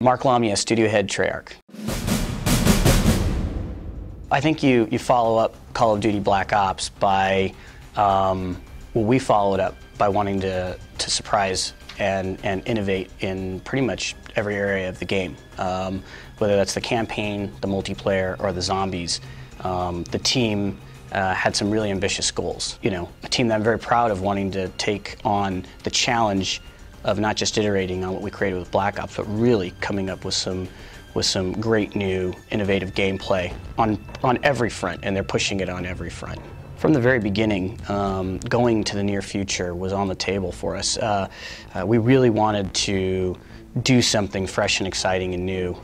Mark Lamia, studio head, Treyarch. I think you follow up Call of Duty Black Ops by, well, we followed up by wanting to surprise and innovate in pretty much every area of the game. Whether that's the campaign, the multiplayer, or the zombies, the team had some really ambitious goals. You know, a team that I'm very proud of wanting to take on the challenge of not just iterating on what we created with Black Ops, but really coming up with some great new innovative gameplay on every front, and they're pushing it on every front. From the very beginning, going to the near future was on the table for us. We really wanted to do something fresh and exciting and new,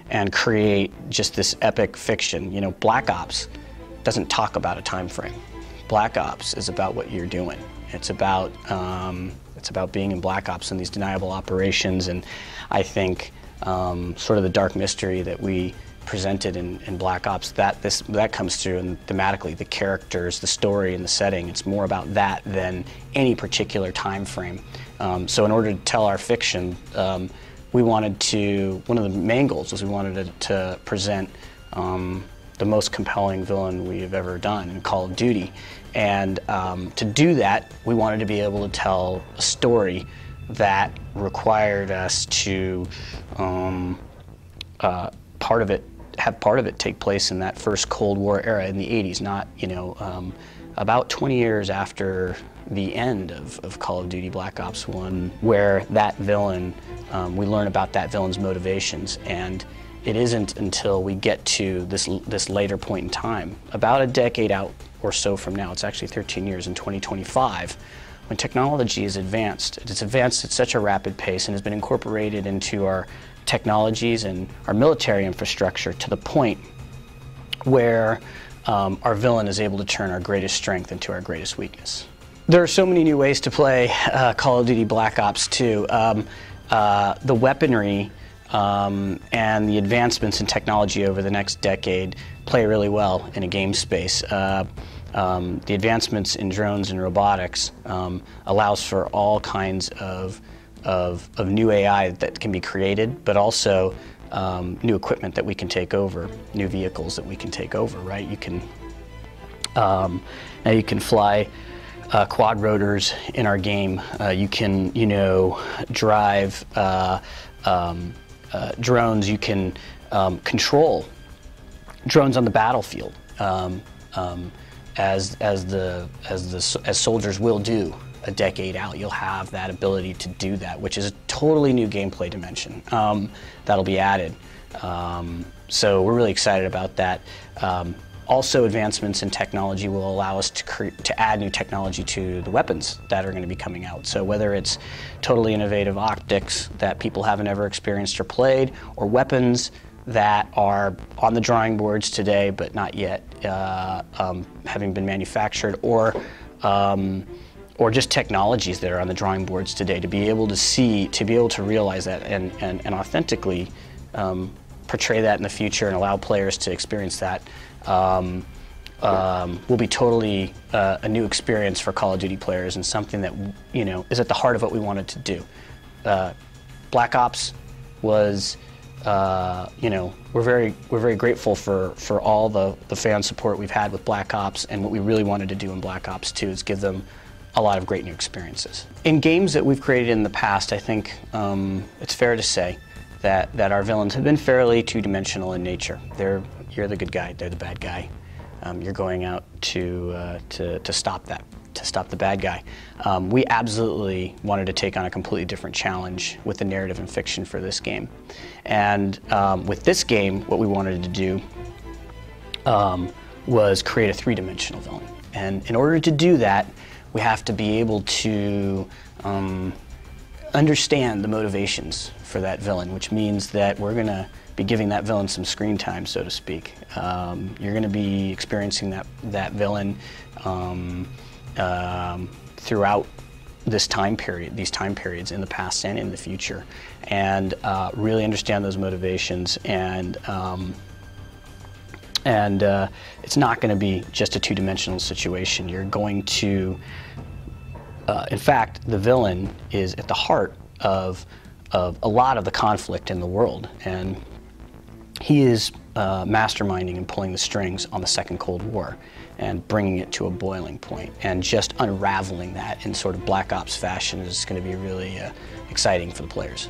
and create just this epic fiction. You know, Black Ops doesn't talk about a time frame. Black Ops is about what you're doing. It's about being in Black Ops and these deniable operations, and I think sort of the dark mystery that we presented in Black Ops, that comes through, and thematically, the characters, the story, and the setting. It's more about that than any particular time frame. So in order to tell our fiction, we wanted to, one of the main goals was we wanted to present the most compelling villain we have ever done in Call of Duty. And to do that, we wanted to be able to tell a story that required us to have part of it take place in that first Cold War era in the 80s, not, you know, about 20 years after the end of Call of Duty Black Ops 1, where that villain, we learn about that villain's motivations. And it isn't until we get to this later point in time, about a decade out or so from now, it's actually 13 years in 2025, when technology is advanced. It's advanced at such a rapid pace and has been incorporated into our technologies and our military infrastructure to the point where our villain is able to turn our greatest strength into our greatest weakness. There are so many new ways to play Call of Duty Black Ops 2. The weaponry and the advancements in technology over the next decade play really well in a game space. The advancements in drones and robotics allows for all kinds of new AI that can be created, but also new equipment that we can take over, new vehicles that we can take over, right? You can, now you can fly quad rotors in our game. You can, you know, drive drones. You can control drones on the battlefield, as soldiers will do a decade out. You'll have that ability to do that, which is a totally new gameplay dimension that'll be added. So we're really excited about that. Also, advancements in technology will allow us to add new technology to the weapons that are going to be coming out. So whether it's totally innovative optics that people haven't ever experienced or played, or weapons that are on the drawing boards today but not yet having been manufactured, or just technologies that are on the drawing boards today, to be able to see, to be able to realize that and authentically portray that in the future and allow players to experience that will be totally a new experience for Call of Duty players, and something that, you know, is at the heart of what we wanted to do. Black Ops was, you know, we're very grateful for all the fan support we've had with Black Ops, and what we really wanted to do in Black Ops 2 is give them a lot of great new experiences. In games that we've created in the past, I think it's fair to say that our villains have been fairly two-dimensional in nature. You're the good guy, they're the bad guy. You're going out to stop the bad guy. We absolutely wanted to take on a completely different challenge with the narrative and fiction for this game. And with this game, what we wanted to do was create a three-dimensional villain. And in order to do that, we have to be able to understand the motivations for that villain, which means that we're going to be giving that villain some screen time, so to speak. You're going to be experiencing that villain throughout this time period, these time periods in the past and in the future, and really understand those motivations. And it's not going to be just a two-dimensional situation. You're going to, in fact, the villain is at the heart of a lot of the conflict in the world. And he is masterminding and pulling the strings on the Second Cold War and bringing it to a boiling point. And just unraveling that in sort of Black Ops fashion is going to be really exciting for the players.